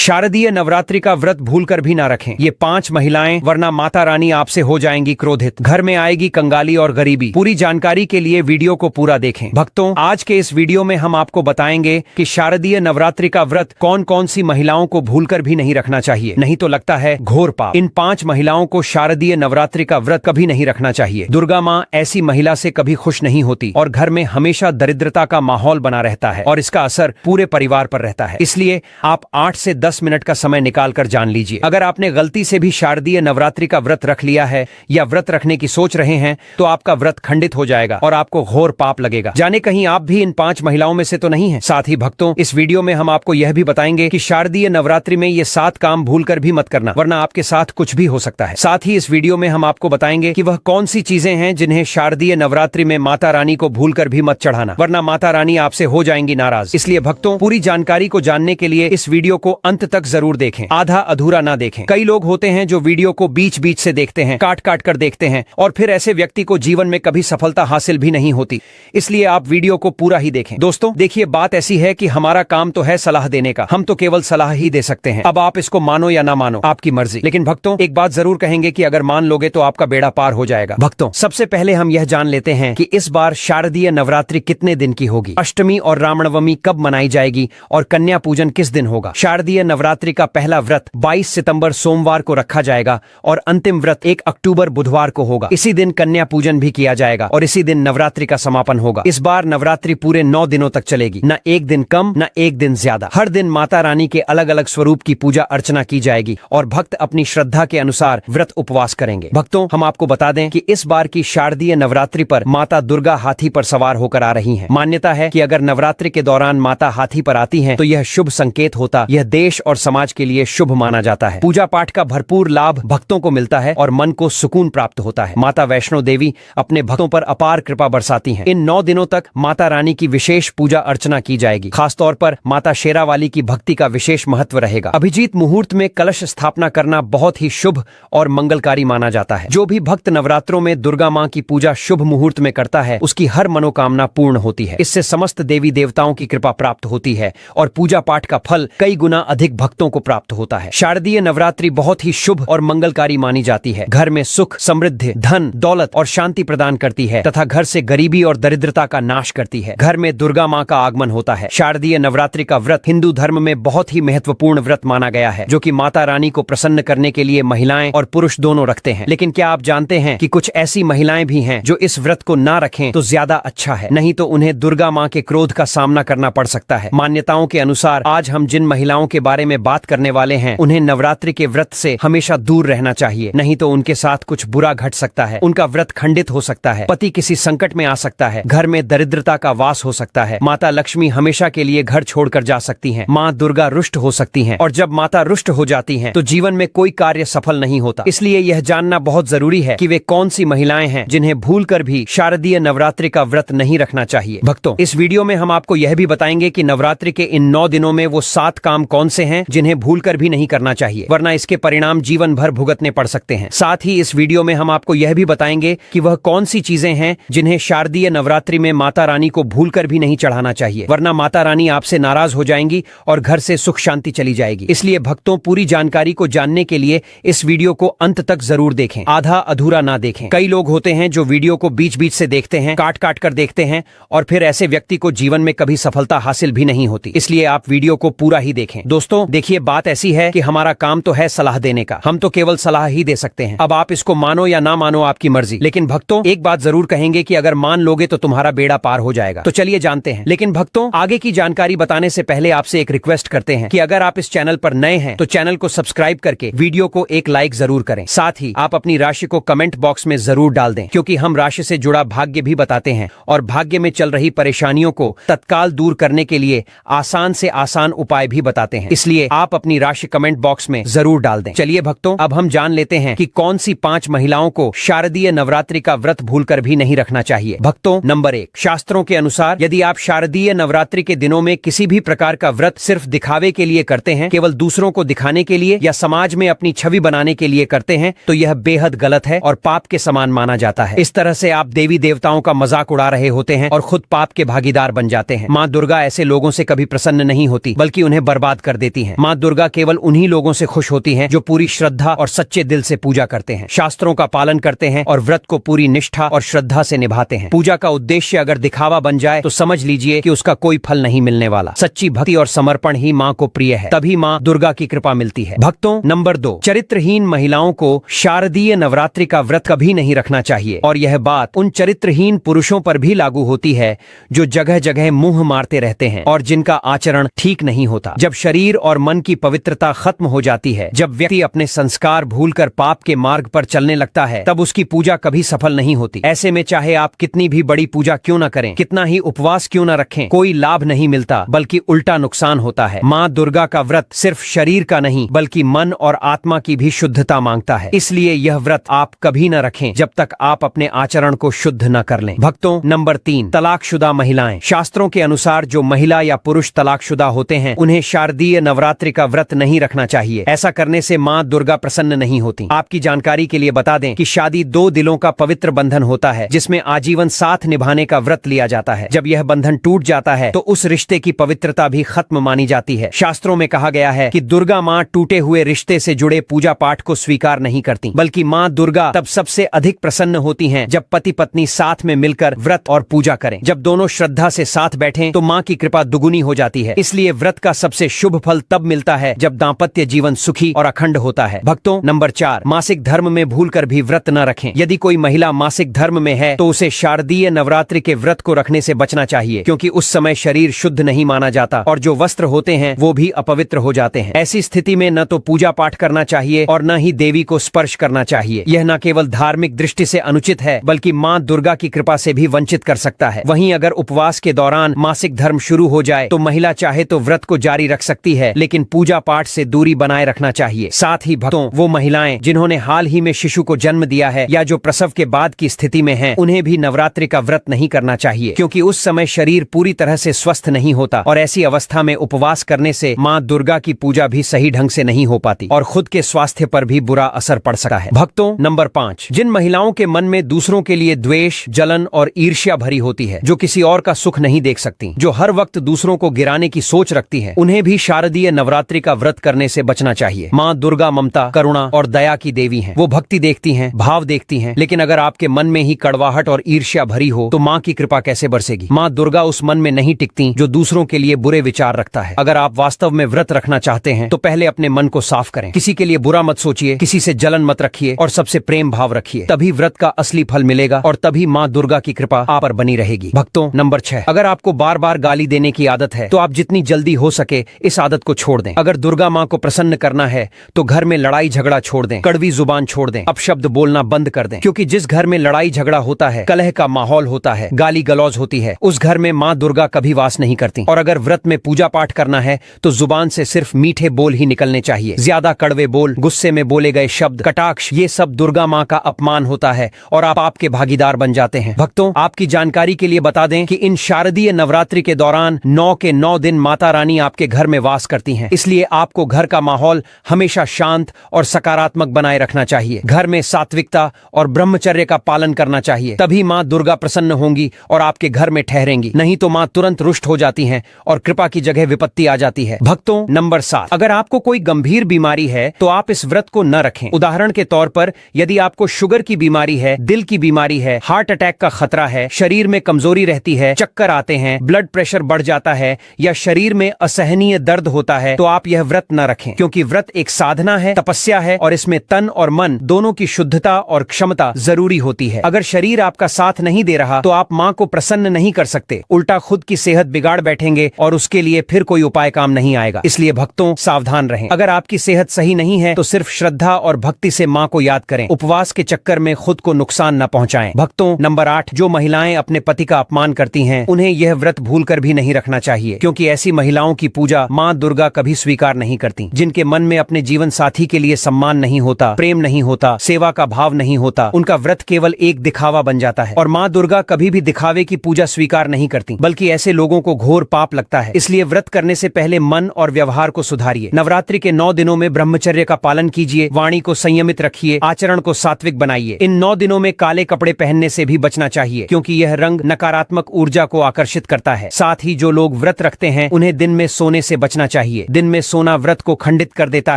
शारदीय नवरात्रि का व्रत भूलकर भी ना रखें। ये 5 महिलाएं, वरना माता रानी आपसे हो जाएंगी क्रोधित। घर में आएगी कंगाली और गरीबी। पूरी जानकारी के लिए वीडियो को पूरा देखें। भक्तों, आज के इस वीडियो में हम आपको बताएंगे कि शारदीय नवरात्रि का व्रत कौन कौन सी महिलाओं को भूलकर भी नहीं रखना चाहिए, नहीं तो लगता है घोर पाप। इन 5 महिलाओं को शारदीय नवरात्रि का व्रत कभी नहीं रखना चाहिए। दुर्गा माँ ऐसी महिला से कभी खुश नहीं होती और घर में हमेशा दरिद्रता का माहौल बना रहता है और इसका असर पूरे परिवार पर रहता है। इसलिए आप 8 से 10 मिनट का समय निकालकर जान लीजिए। अगर आपने गलती से भी शारदीय नवरात्रि का व्रत रख लिया है या व्रत रखने की सोच रहे हैं तो आपका व्रत खंडित हो जाएगा और आपको घोर पाप लगेगा। जाने कहीं आप भी इन 5 महिलाओं में से तो नहीं हैं। साथ ही भक्तों, इस वीडियो में हम आपको यह भी बताएंगे कि शारदीय नवरात्रि में ये 7 काम भूलकर भी मत करना, वरना आपके साथ कुछ भी हो सकता है। साथ ही इस वीडियो में हम आपको बताएंगे कि वह कौन सी चीजें हैं जिन्हें शारदीय नवरात्रि में माता रानी को भूलकर भी मत चढ़ाना, वरना माता रानी आपसे हो जाएंगी नाराज। इसलिए भक्तों, पूरी जानकारी को जानने के लिए इस वीडियो को अंत तक जरूर देखें, आधा अधूरा ना देखें। कई लोग होते हैं जो वीडियो को बीच बीच से देखते हैं, काट काट कर देखते हैं और फिर ऐसे व्यक्ति को जीवन में कभी सफलता हासिल भी नहीं होती। इसलिए आप वीडियो को पूरा ही देखें। दोस्तों देखिए, बात ऐसी है कि हमारा काम तो है सलाह देने का, हम तो केवल सलाह ही दे सकते हैं। अब आप इसको मानो या ना मानो, आपकी मर्जी। लेकिन भक्तों, एक बात जरूर कहेंगे कि अगर मान लोगे तो आपका बेड़ा पार हो जाएगा। भक्तों, सबसे पहले हम यह जान लेते हैं कि इस बार शारदीय नवरात्रि कितने दिन की होगी, अष्टमी और रामनवमी कब मनाई जाएगी और कन्या पूजन किस दिन होगा। शारदीय नवरात्रि का पहला व्रत 22 सितंबर सोमवार को रखा जाएगा और अंतिम व्रत 1 अक्टूबर बुधवार को होगा। इसी दिन कन्या पूजन भी किया जाएगा और इसी दिन नवरात्रि का समापन होगा। इस बार नवरात्रि पूरे 9 दिनों तक चलेगी, न एक दिन कम न एक दिन ज्यादा। हर दिन माता रानी के अलग अलग स्वरूप की पूजा अर्चना की जाएगी और भक्त अपनी श्रद्धा के अनुसार व्रत उपवास करेंगे। भक्तों, हम आपको बता दें कि इस बार की शारदीय नवरात्रि पर माता दुर्गा हाथी पर सवार होकर आ रही हैं। मान्यता है कि अगर नवरात्रि के दौरान माता हाथी पर आती हैं तो यह शुभ संकेत होता, यह देश और समाज के लिए शुभ माना जाता है। पूजा पाठ का भरपूर लाभ भक्तों को मिलता है और मन को सुकून प्राप्त होता है। माता वैष्णो देवी अपने भक्तों पर अपार कृपा बरसाती हैं। इन 9 दिनों तक माता रानी की विशेष पूजा अर्चना की जाएगी। खासतौर पर माता शेरावाली की भक्ति का विशेष महत्व रहेगा। अभिजीत मुहूर्त में कलश स्थापना करना बहुत ही शुभ और मंगलकारी माना जाता है। जो भी भक्त नवरात्रों में दुर्गा माँ की पूजा शुभ मुहूर्त में करता है उसकी हर मनोकामना पूर्ण होती है। इससे समस्त देवी देवताओं की कृपा प्राप्त होती है और पूजा पाठ का फल कई गुना अधिक भक्तों को प्राप्त होता है। शारदीय नवरात्रि बहुत ही शुभ और मंगलकारी मानी जाती है। घर में सुख, समृद्धि, धन, दौलत और शांति प्रदान करती है तथा घर से गरीबी और दरिद्रता का नाश करती है। घर में दुर्गा माँ का आगमन होता है। शारदीय नवरात्रि का व्रत हिंदू धर्म में बहुत ही महत्वपूर्ण व्रत माना गया है, जो कि माता रानी को प्रसन्न करने के लिए महिलाएं और पुरुष दोनों रखते हैं। लेकिन क्या आप जानते हैं कि कुछ ऐसी महिलाएं भी हैं जो इस व्रत को ना रखें तो ज्यादा अच्छा है, नहीं तो उन्हें दुर्गा माँ के क्रोध का सामना करना पड़ सकता है। मान्यताओं के अनुसार आज हम जिन महिलाओं के बारे में बात करने वाले हैं उन्हें नवरात्रि के व्रत से हमेशा दूर रहना चाहिए, नहीं तो उनके साथ कुछ बुरा घट सकता है। उनका व्रत खंडित हो सकता है, पति किसी संकट में आ सकता है, घर में दरिद्रता का वास हो सकता है, माता लक्ष्मी हमेशा के लिए घर छोड़कर जा सकती हैं, माँ दुर्गा रुष्ट हो सकती हैं और जब माता रुष्ट हो जाती हैं तो जीवन में कोई कार्य सफल नहीं होता। इसलिए यह जानना बहुत जरूरी है कि वे कौन सी महिलाएं हैं जिन्हें भूलकर भी शारदीय नवरात्रि का व्रत नहीं रखना चाहिए। भक्तों, इस वीडियो में हम आपको यह भी बताएंगे कि नवरात्रि के इन 9 दिनों में वो 7 काम कौन से हैं जिन्हें भूलकर भी नहीं करना चाहिए, वरना इसके परिणाम जीवन भर भुगतने पड़ सकते हैं। साथ ही इस वीडियो में हम आपको यह भी बताएंगे कि वह कौन सी चीजें हैं जिन्हें शारदीय नवरात्रि में माता रानी को भूलकर भी नहीं चढ़ाना चाहिए, वरना माता रानी आपसे नाराज हो जाएंगी और घर से सुख शांति चली जाएगी। इसलिए भक्तों, पूरी जानकारी को जानने के लिए इस वीडियो को अंत तक जरूर देखें, आधा अधूरा ना देखें। कई लोग होते हैं जो वीडियो को बीच बीच से देखते हैं, काट काट कर देखते हैं और फिर ऐसे व्यक्ति को जीवन में कभी सफलता हासिल भी नहीं होती। इसलिए आप वीडियो को पूरा ही देखें। दोस्तों देखिए, बात ऐसी है कि हमारा काम तो है सलाह देने का, हम तो केवल सलाह ही दे सकते हैं। अब आप इसको मानो या ना मानो, आपकी मर्जी। लेकिन भक्तों, एक बात जरूर कहेंगे कि अगर मान लोगे तो तुम्हारा बेड़ा पार हो जाएगा। तो चलिए जानते हैं। लेकिन भक्तों, आगे की जानकारी बताने से पहले आपसे एक रिक्वेस्ट करते हैं कि अगर आप इस चैनल पर नए हैं तो चैनल को सब्सक्राइब करके वीडियो को एक लाइक जरूर करें। साथ ही आप अपनी राशि को कमेंट बॉक्स में जरूर डाल दें, क्योंकि हम राशि से जुड़ा भाग्य भी बताते हैं और भाग्य में चल रही परेशानियों को तत्काल दूर करने के लिए आसान से आसान उपाय भी बताते हैं। इसलिए आप अपनी राशि कमेंट बॉक्स में जरूर डाल दें। चलिए भक्तों, अब हम जान लेते हैं कि कौन सी 5 महिलाओं को शारदीय नवरात्रि का व्रत भूलकर भी नहीं रखना चाहिए। भक्तों, नंबर 1, शास्त्रों के अनुसार यदि आप शारदीय नवरात्रि के दिनों में किसी भी प्रकार का व्रत सिर्फ दिखावे के लिए करते हैं, केवल दूसरों को दिखाने के लिए या समाज में अपनी छवि बनाने के लिए करते हैं, तो यह बेहद गलत है और पाप के समान माना जाता है। इस तरह से आप देवी देवताओं का मजाक उड़ा रहे होते हैं और खुद पाप के भागीदार बन जाते हैं। माँ दुर्गा ऐसे लोगों से कभी प्रसन्न नहीं होती, बल्कि उन्हें बर्बाद कर देती देती हैं। माँ दुर्गा केवल उन्हीं लोगों से खुश होती हैं जो पूरी श्रद्धा और सच्चे दिल से पूजा करते हैं, शास्त्रों का पालन करते हैं और व्रत को पूरी निष्ठा और श्रद्धा से निभाते हैं। पूजा का उद्देश्य अगर दिखावा बन जाए तो समझ लीजिए कि उसका कोई फल नहीं मिलने वाला। सच्ची भक्ति और समर्पण ही माँ को प्रिय है, तभी माँ दुर्गा की कृपा मिलती है। भक्तों, नंबर 2, चरित्रहीन महिलाओं को शारदीय नवरात्रि का व्रत कभी नहीं रखना चाहिए। और यह बात उन चरित्रहीन पुरुषों पर भी लागू होती है जो जगह जगह मुंह मारते रहते हैं और जिनका आचरण ठीक नहीं होता। जब शरीर और मन की पवित्रता खत्म हो जाती है, जब व्यक्ति अपने संस्कार भूलकर पाप के मार्ग पर चलने लगता है, तब उसकी पूजा कभी सफल नहीं होती। ऐसे में चाहे आप कितनी भी बड़ी पूजा क्यों न करें, कितना ही उपवास क्यों न रखें, कोई लाभ नहीं मिलता, बल्कि उल्टा नुकसान होता है। माँ दुर्गा का व्रत सिर्फ शरीर का नहीं बल्कि मन और आत्मा की भी शुद्धता मांगता है। इसलिए यह व्रत आप कभी न रखें जब तक आप अपने आचरण को शुद्ध न कर लें। भक्तों, नंबर 3, तलाकशुदा महिलाएं। शास्त्रों के अनुसार जो महिला या पुरुष तलाकशुदा होते हैं उन्हें शारदीय नवरात्रि का व्रत नहीं रखना चाहिए। ऐसा करने से माँ दुर्गा प्रसन्न नहीं होती। आपकी जानकारी के लिए बता दें कि शादी 2 दिलों का पवित्र बंधन होता है जिसमें आजीवन साथ निभाने का व्रत लिया जाता है। जब यह बंधन टूट जाता है तो उस रिश्ते की पवित्रता भी खत्म मानी जाती है। शास्त्रों में कहा गया है कि दुर्गा माँ टूटे हुए रिश्ते से जुड़े पूजा पाठ को स्वीकार नहीं करती, बल्कि माँ दुर्गा तब सबसे अधिक प्रसन्न होती हैं जब पति पत्नी साथ में मिलकर व्रत और पूजा करें। जब दोनों श्रद्धा से साथ बैठें तो माँ की कृपा दुगुनी हो जाती है। इसलिए व्रत का सबसे शुभ फल तब मिलता है जब दाम्पत्य जीवन सुखी और अखंड होता है। भक्तों, नंबर 4, मासिक धर्म में भूलकर भी व्रत न रखें। यदि कोई महिला मासिक धर्म में है तो उसे शारदीय नवरात्रि के व्रत को रखने से बचना चाहिए, क्योंकि उस समय शरीर शुद्ध नहीं माना जाता और जो वस्त्र होते हैं वो भी अपवित्र हो जाते हैं। ऐसी स्थिति में न तो पूजा पाठ करना चाहिए और न ही देवी को स्पर्श करना चाहिए। यह न केवल धार्मिक दृष्टि से अनुचित है बल्कि माँ दुर्गा की कृपा से भी वंचित कर सकता है। वहीं अगर उपवास के दौरान मासिक धर्म शुरू हो जाए तो महिला चाहे तो व्रत को जारी रख सकती है, लेकिन पूजा पाठ से दूरी बनाए रखना चाहिए। साथ ही भक्तों, वो महिलाएं जिन्होंने हाल ही में शिशु को जन्म दिया है या जो प्रसव के बाद की स्थिति में हैं, उन्हें भी नवरात्रि का व्रत नहीं करना चाहिए, क्योंकि उस समय शरीर पूरी तरह से स्वस्थ नहीं होता और ऐसी अवस्था में उपवास करने से माँ दुर्गा की पूजा भी सही ढंग से नहीं हो पाती और खुद के स्वास्थ्य पर भी बुरा असर पड़ सकता है। भक्तों, नंबर 5, जिन महिलाओं के मन में दूसरों के लिए द्वेष, जलन और ईर्ष्या भरी होती है, जो किसी और का सुख नहीं देख सकती, जो हर वक्त दूसरों को गिराने की सोच रखती है, उन्हें भी शारदीय नवरात्रि का व्रत करने से बचना चाहिए। माँ दुर्गा ममता, करुणा और दया की देवी हैं। वो भक्ति देखती हैं, भाव देखती हैं, लेकिन अगर आपके मन में ही कड़वाहट और ईर्ष्या भरी हो तो माँ की कृपा कैसे बरसेगी। माँ दुर्गा उस मन में नहीं टिकती जो दूसरों के लिए बुरे विचार रखता है। अगर आप वास्तव में व्रत रखना चाहते हैं तो पहले अपने मन को साफ करें। किसी के लिए बुरा मत सोचिए, किसी से जलन मत रखिए और सबसे प्रेम भाव रखिए। तभी व्रत का असली फल मिलेगा और तभी माँ दुर्गा की कृपा आप पर बनी रहेगी। भक्तों, नंबर 6, अगर आपको बार बार गाली देने की आदत है तो आप जितनी जल्दी हो सके इस आदत को छोड़ दें। अगर दुर्गा माँ को प्रसन्न करना है तो घर में लड़ाई झगड़ा छोड़ दें, कड़वी जुबान छोड़ दें, अपशब्द बोलना बंद कर दें, क्योंकि जिस घर में लड़ाई झगड़ा होता है, कलह का माहौल होता है, गाली गलौज होती है, उस घर में माँ दुर्गा कभी वास नहीं करती। और अगर व्रत में पूजा पाठ करना है तो जुबान से सिर्फ मीठे बोल ही निकलने चाहिए। ज्यादा कड़वे बोल, गुस्से में बोले गए शब्द, कटाक्ष, ये सब दुर्गा माँ का अपमान होता है और आप आपके भागीदार बन जाते हैं। भक्तों, आपकी जानकारी के लिए बता दें कि इन शारदीय नवरात्रि के दौरान 9 के 9 दिन माता रानी आपके घर में वास करती हैं। इसलिए आपको घर का माहौल हमेशा शांत और सकारात्मक बनाए रखना चाहिए। घर में सात्विकता और ब्रह्मचर्य का पालन करना चाहिए, तभी माँ दुर्गा प्रसन्न होंगी और आपके घर में ठहरेंगी। नहीं तो माँ तुरंत रुष्ट हो जाती हैं और कृपा की जगह विपत्ति आ जाती है। भक्तों, नंबर 7, अगर आपको कोई गंभीर बीमारी है तो आप इस व्रत को न रखें। उदाहरण के तौर पर यदि आपको शुगर की बीमारी है, दिल की बीमारी है, हार्ट अटैक का खतरा है, शरीर में कमजोरी रहती है, चक्कर आते हैं, ब्लड प्रेशर बढ़ जाता है या शरीर में असहनीय दर्द होता है, तो आप यह व्रत न रखें, क्योंकि व्रत एक साधना है, तपस्या है और इसमें तन और मन दोनों की शुद्धता और क्षमता जरूरी होती है। अगर शरीर आपका साथ नहीं दे रहा तो आप माँ को प्रसन्न नहीं कर सकते, उल्टा खुद की सेहत बिगाड़ बैठेंगे और उसके लिए फिर कोई उपाय काम नहीं आएगा। इसलिए भक्तों, सावधान रहें। अगर आपकी सेहत सही नहीं है तो सिर्फ श्रद्धा और भक्ति से माँ को याद करें। उपवास के चक्कर में खुद को नुकसान न पहुंचाएं। भक्तों, नंबर 8, जो महिलाएं अपने पति का अपमान करती हैं उन्हें यह व्रत भूलकर भी नहीं रखना चाहिए, क्योंकि ऐसी महिलाओं की पूजा माँ दुर्गा कभी स्वीकार नहीं करती। जिनके मन में अपने जीवन साथी के लिए सम्मान नहीं होता, प्रेम नहीं होता, सेवा का भाव नहीं होता, उनका व्रत केवल एक दिखावा बन जाता है। और माँ दुर्गा कभी भी दिखावे की पूजा स्वीकार नहीं करती, बल्कि ऐसे लोगों को घोर पाप लगता है। इसलिए व्रत करने से पहले मन और व्यवहार को सुधारिए। नवरात्रि के 9 दिनों में ब्रह्मचर्य का पालन कीजिए, वाणी को संयमित रखिए, आचरण को सात्विक बनाइए। इन 9 दिनों में काले कपड़े पहनने से भी बचना चाहिए, क्योंकि यह रंग नकारात्मक ऊर्जा को आकर्षित करता है। साथ ही जो लोग व्रत रखते हैं उन्हें दिन में सोने से बचना चाहिए। चाहिए। दिन में सोना व्रत को खंडित कर देता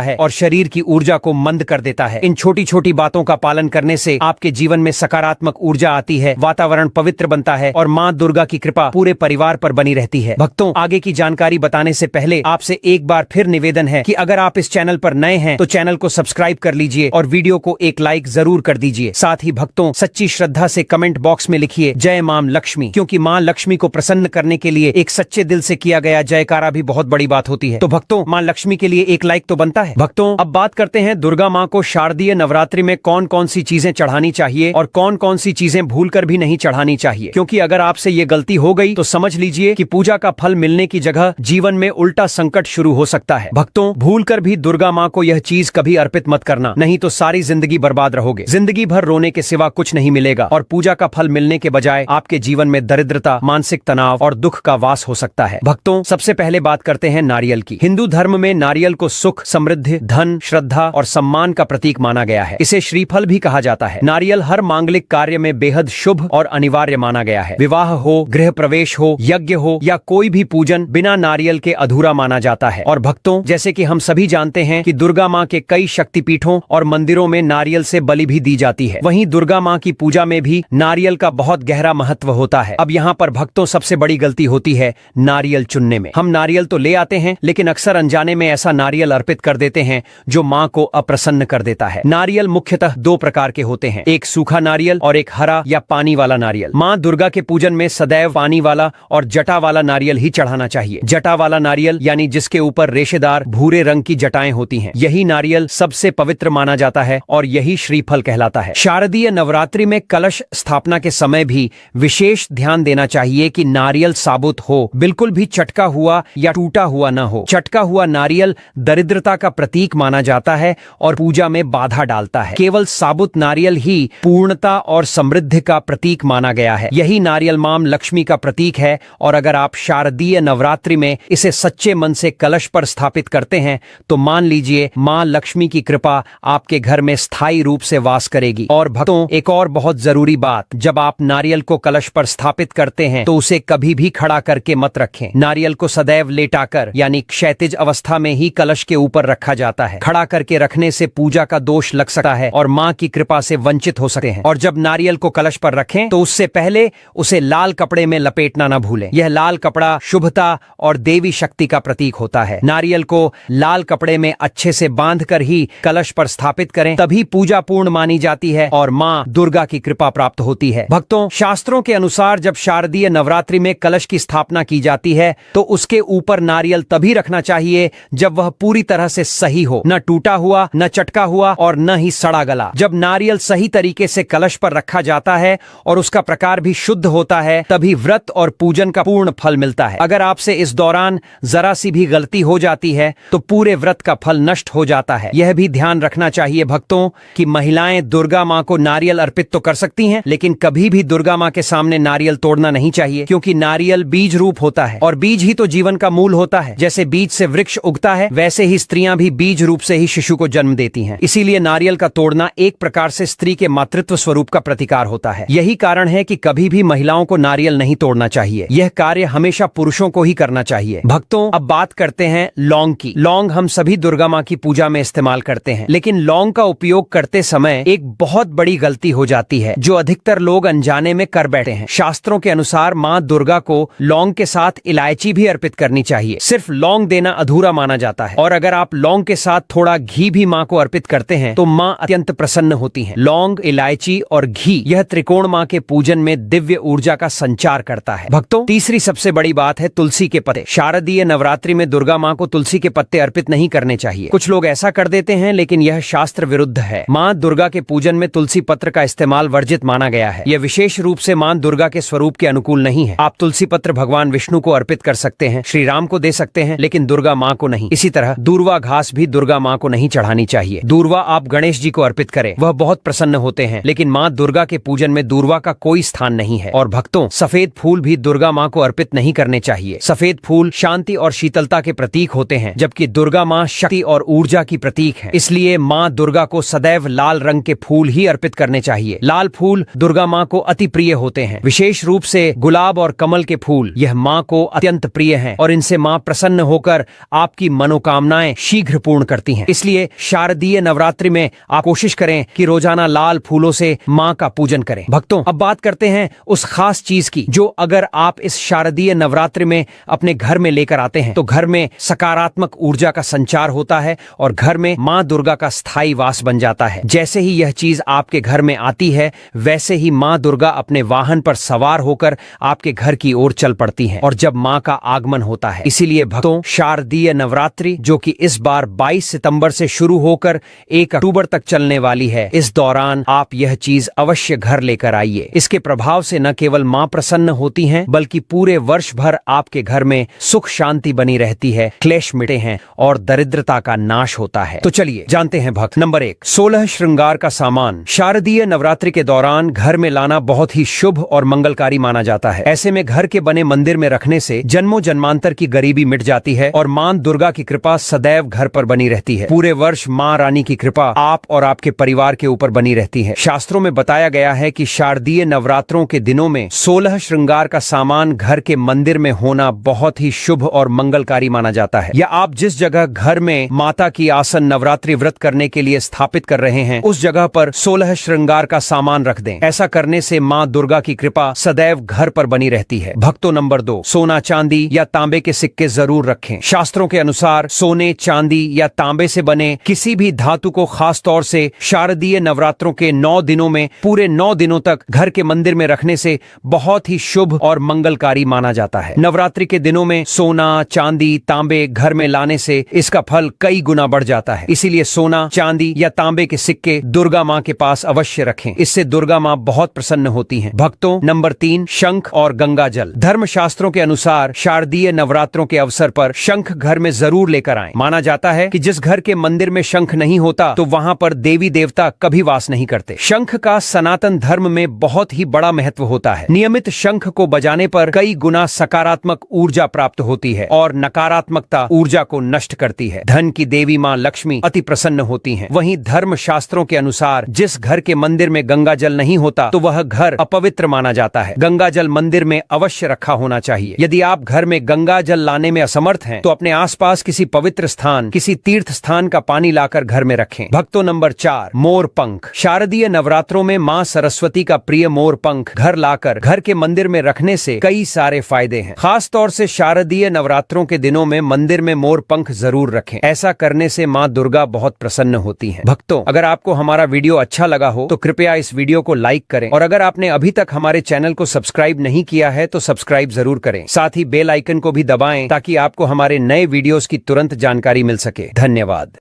है और शरीर की ऊर्जा को मंद कर देता है। इन छोटी छोटी बातों का पालन करने से आपके जीवन में सकारात्मक ऊर्जा आती है, वातावरण पवित्र बनता है और माँ दुर्गा की कृपा पूरे परिवार पर बनी रहती है। भक्तों, आगे की जानकारी बताने से पहले आपसे एक बार फिर निवेदन है कि अगर आप इस चैनल पर नए हैं तो चैनल को सब्सक्राइब कर लीजिए और वीडियो को एक लाइक जरूर कर दीजिए। साथ ही भक्तों, सच्ची श्रद्धा से कमेंट बॉक्स में लिखिए जय मां लक्ष्मी, क्योंकि मां लक्ष्मी को प्रसन्न करने के लिए एक सच्चे दिल से किया गया जयकारा भी बहुत बड़ी बात होती है। तो भक्तों, मां लक्ष्मी के लिए एक लाइक तो बनता है। भक्तों, अब बात करते हैं दुर्गा मां को शारदीय नवरात्रि में कौन कौन सी चीजें चढ़ानी चाहिए और कौन कौन सी चीजें भूलकर भी नहीं चढ़ानी चाहिए, क्योंकि अगर आपसे ये गलती हो गई तो समझ लीजिए कि पूजा का फल मिलने की जगह जीवन में उल्टा संकट शुरू हो सकता है। भक्तों, भूलकर भी दुर्गा मां को यह चीज कभी अर्पित मत करना, नहीं तो सारी जिंदगी बर्बाद रहोगे। जिंदगी भर रोने के सिवा कुछ नहीं मिलेगा और पूजा का फल मिलने के बजाय आपके जीवन में दरिद्रता, मानसिक तनाव और दुख का वास हो सकता है। भक्तों, सबसे पहले बात करते हैं नारियल की। हिंदू धर्म में नारियल को सुख, समृद्धि, धन, श्रद्धा और सम्मान का प्रतीक माना गया है। इसे श्रीफल भी कहा जाता है। नारियल हर मांगलिक कार्य में बेहद शुभ और अनिवार्य माना गया है। विवाह हो, गृह प्रवेश हो, यज्ञ हो या कोई भी पूजन बिना नारियल के अधूरा माना जाता है। और भक्तों, जैसे कि हम सभी जानते हैं कि दुर्गा माँ के कई शक्तिपीठों और मंदिरों में नारियल से बलि भी दी जाती है। वहीं दुर्गा माँ की पूजा में भी नारियल का बहुत गहरा महत्व होता है। अब यहाँ पर भक्तों, सबसे बड़ी गलती होती है नारियल चुनने में। हम नारियल तो ले आते हैं, लेकिन अक्सर अनजाने में ऐसा नारियल अर्पित कर देते हैं जो माँ को अप्रसन्न कर देता है। नारियल मुख्यतः दो प्रकार के होते हैं, एक सूखा नारियल और एक हरा या पानी वाला नारियल। माँ दुर्गा के पूजन में सदैव पानी वाला और जटा वाला नारियल ही चढ़ाना चाहिए। जटा वाला नारियल यानी जिसके ऊपर रेशेदार भूरे रंग की जटाएं होती हैं, यही नारियल सबसे पवित्र माना जाता है और यही श्रीफल कहलाता है। शारदीय नवरात्रि में कलश स्थापना के समय भी विशेष ध्यान देना चाहिए कि नारियल साबुत हो, बिल्कुल भी चटका हुआ या टूटा हुआ न हो। चटका हुआ नारियल दरिद्रता का प्रतीक माना जाता है और पूजा में बाधा डालता है। केवल साबुत नारियल ही पूर्णता और समृद्धि का प्रतीक माना गया है। यही नारियल मां लक्ष्मी का प्रतीक है और अगर आप शारदीय नवरात्रि में इसे सच्चे मन से कलश पर स्थापित करते हैं तो मान लीजिए मां लक्ष्मी की कृपा आपके घर में स्थायी रूप से वास करेगी। और भक्तों, एक और बहुत जरूरी बात, जब आप नारियल को कलश पर स्थापित करते हैं तो उसे कभी भी खड़ा करके मत रखें। नारियल को सदैव लेटाकर यानी क्षैतिज अवस्था में ही कलश के ऊपर रखा जाता है। खड़ा करके रखने से पूजा का दोष लग सकता है और मां की कृपा से वंचित हो सकते हैं। और जब नारियल को कलश पर रखें तो उससे पहले उसे लाल कपड़े में लपेटना न भूलें। यह लाल कपड़ा शुभता और देवी शक्ति का प्रतीक होता है। नारियल को लाल कपड़े में अच्छे से बांधकर ही कलश पर स्थापित करें, तभी पूजा पूर्ण मानी जाती है और मां दुर्गा की कृपा प्राप्त होती है। भक्तों, शास्त्रों के अनुसार जब शारदीय नवरात्रि में कलश की स्थापना की जाती है तो उसके ऊपर नारियल तभी रखना चाहिए जब वह पूरी तरह से सही हो, न टूटा हुआ, न चटका हुआ और न ही सड़ा गला। जब नारियल सही तरीके से कलश पर रखा जाता है और उसका प्रकार भी शुद्ध होता है, तभी व्रत और पूजन का पूर्ण फल मिलता है। अगर आपसे इस दौरान जरा सी भी गलती हो जाती है तो पूरे व्रत का फल नष्ट हो जाता है। यह भी ध्यान रखना चाहिए भक्तों कि महिलाएं दुर्गा मां को नारियल अर्पित तो कर सकती हैं, लेकिन कभी भी दुर्गा मां के सामने नारियल तोड़ना नहीं चाहिए, क्योंकि नारियल बीज रूप होता है और बीज ही तो जीवन का मूल होता है। जैसे बीज से वृक्ष उगता है, वैसे ही स्त्रियां भी बीज रूप से ही शिशु को जन्म देती हैं। इसीलिए नारियल का तोड़ना एक प्रकार से स्त्री के मातृत्व स्वरूप का प्रतिकार होता है। यही कारण है कि कभी भी महिलाओं को नारियल नहीं तोड़ना चाहिए। यह कार्य हमेशा पुरुषों को ही करना चाहिए। भक्तों, अब बात करते हैं लौंग की। लौंग हम सभी दुर्गा मां की पूजा में इस्तेमाल करते हैं, लेकिन लौंग का उपयोग करते समय एक बहुत बड़ी गलती हो जाती है जो अधिकतर लोग अनजाने में कर बैठे हैं। शास्त्रों के अनुसार मां दुर्गा को लौंग के साथ इलायची भी अर्पित करनी चाहिए। सिर्फ लौंग देना अधूरा माना जाता है और अगर आप लौंग के साथ थोड़ा घी भी मां को अर्पित करते हैं तो मां अत्यंत प्रसन्न होती हैं। लौंग, इलायची और घी यह त्रिकोण मां के पूजन में दिव्य ऊर्जा का संचार करता है। भक्तों, तीसरी सबसे बड़ी बात है तुलसी के पत्ते। शारदीय नवरात्रि में दुर्गा मां को तुलसी के पत्ते अर्पित नहीं करने चाहिए। कुछ लोग ऐसा कर देते हैं, लेकिन यह शास्त्र विरुद्ध है। मां दुर्गा के पूजन में तुलसी पत्र का इस्तेमाल वर्जित माना गया है। यह विशेष रूप से मां दुर्गा के स्वरूप के अनुकूल नहीं है। आप तुलसी पत्र भगवान विष्णु को अर्पित कर सकते हैं, श्री राम को दे सकते हैं, लेकिन दुर्गा मां को नहीं। इसी तरह दूर्वा घास भी दुर्गा मां को नहीं चढ़ानी चाहिए। दूर्वा आप गणेश जी को अर्पित करें, वह बहुत प्रसन्न होते हैं, लेकिन मां दुर्गा के पूजन में दूर्वा का कोई स्थान नहीं है। और भक्तों, सफेद फूल भी दुर्गा मां को अर्पित नहीं करने चाहिए। सफेद फूल शांति और शीतलता के प्रतीक होते हैं, जबकि दुर्गा मां शक्ति और ऊर्जा की प्रतीक है। इसलिए मां दुर्गा को सदैव लाल रंग के फूल ही अर्पित करने चाहिए। लाल फूल दुर्गा मां को अति प्रिय होते हैं, विशेष रूप से गुलाब और कमल के फूल। यह मां को अत्यंत प्रिय हैं और इनसे मां प्रसन्न होकर आपकी मनोकामनाएं शीघ्र पूर्ण करती हैं। इसलिए शारदीय नवरात्रि में आप कोशिश करें कि रोजाना लाल फूलों से मां का पूजन करें। भक्तों, अब बात करते हैं उस खास चीज की जो अगर आप इस शारदीय नवरात्रि में अपने घर में लेकर आते हैं तो घर में सकारात्मक ऊर्जा का संचार होता है और घर में मां दुर्गा का स्थायी वास बन जाता है। जैसे ही यह चीज आपके घर में आती है वैसे ही मां दुर्गा अपने वाहन पर सवार होकर आपके घर की ओर चल पड़ती हैं और जब मां का आगमन होता है। इसीलिए भक्तों, शारदीय नवरात्रि जो कि इस बार 22 सितंबर से शुरू होकर 1 अक्टूबर तक चलने वाली है, इस दौरान आप यह चीज अवश्य घर लेकर आइए। इसके प्रभाव से न केवल मां प्रसन्न होती हैं बल्कि पूरे वर्ष भर आपके घर में सुख शांति बनी रहती है, क्लेश मिटे हैं और दरिद्रता का नाश होता है। तो चलिए जानते हैं भक्त। नंबर 1, 16 श्रृंगार का सामान शारदीय नवरात्रि के दौरान घर में लाना बहुत ही शुभ और मंगलकारी माना जाता है। ऐसे में घर के बने मंदिर में रखने से जन्मों जन्मांतर की गरीबी मिट जाती है और मां दुर्गा की कृपा सदैव घर पर बनी रहती है। पूरे वर्ष मां रानी की कृपा आप और आपके परिवार के ऊपर बनी रहती है। शास्त्रों में बताया गया है कि शारदीय नवरात्रों के दिनों में 16 श्रृंगार का सामान घर के मंदिर में होना बहुत ही शुभ और मंगलकारी माना जाता है। या आप जिस जगह घर में माता की आसन नवरात्रि व्रत करने के लिए स्थापित कर रहे हैं उस जगह पर 16 श्रृंगार का सामान रख दें। ऐसा करने से मां दुर्गा की कृपा सदैव घर पर बनी रहती है। भक्तों, नंबर 2, सोना चांदी या तांबे के सिक्के जरूर रखें। शास्त्रों के अनुसार सोने, चांदी या तांबे से बने किसी भी धातु को खास तौर से शारदीय नवरात्रों के 9 दिनों में पूरे 9 दिनों तक घर के मंदिर में रखने से बहुत ही शुभ और मंगलकारी माना जाता है। नवरात्रि के दिनों में सोना, चांदी, तांबे घर में लाने से इसका फल कई गुना बढ़ जाता है। इसीलिए सोना, चांदी या तांबे के सिक्के दुर्गा मां के पास अवश्य रखें। इससे दुर्गा मां बहुत प्रसन्न होती हैं। भक्तों, नंबर 3, शंख और गंगा जल। धर्म शास्त्रों के अनुसार शारदीय नवरात्रों के अवसर पर शंख घर में जरूर लेकर आएं। माना जाता है कि जिस घर के मंदिर में शंख नहीं होता तो वहां पर देवी देवता कभी वास नहीं करते। शंख का सनातन धर्म में बहुत ही बड़ा महत्व होता है। नियमित शंख को बजाने पर कई गुना सकारात्मक ऊर्जा प्राप्त होती है और नकारात्मकता ऊर्जा को नष्ट करती है। धन की देवी मां लक्ष्मी अति प्रसन्न होती हैं। वहीं धर्म शास्त्रों के अनुसार जिस घर के मंदिर में गंगा जल नहीं होता तो वह घर अपवित्र माना जाता है। गंगा जल मंदिर में अवश्य रखा होना चाहिए। यदि आप घर में गंगा जल लाने में असमर्थ हैं तो अपने आसपास किसी पवित्र स्थान, किसी तीर्थ स्थान का पानी लाकर घर में रखें। भक्तों, नंबर 4, मोर पंख। शारदीय नवरात्रों में मां सरस्वती का प्रिय मोर पंख घर लाकर घर के मंदिर में रखने से कई सारे फायदे हैं। खास तौर से शारदीय नवरात्रों के दिनों में मंदिर में मोर पंख जरूर रखें। ऐसा करने से मां दुर्गा बहुत प्रसन्न होती हैं। भक्तों, अगर आपको हमारा वीडियो अच्छा लगा हो तो कृपया इस वीडियो को लाइक करें और अगर आपने अभी तक हमारे चैनल को सब्सक्राइब नहीं किया है तो सब्सक्राइब जरूर करें। साथ ही बेल आइकन को भी दबाएं ताकि आपको हमारे नए वीडियोस की तुरंत जानकारी मिल सके। धन्यवाद।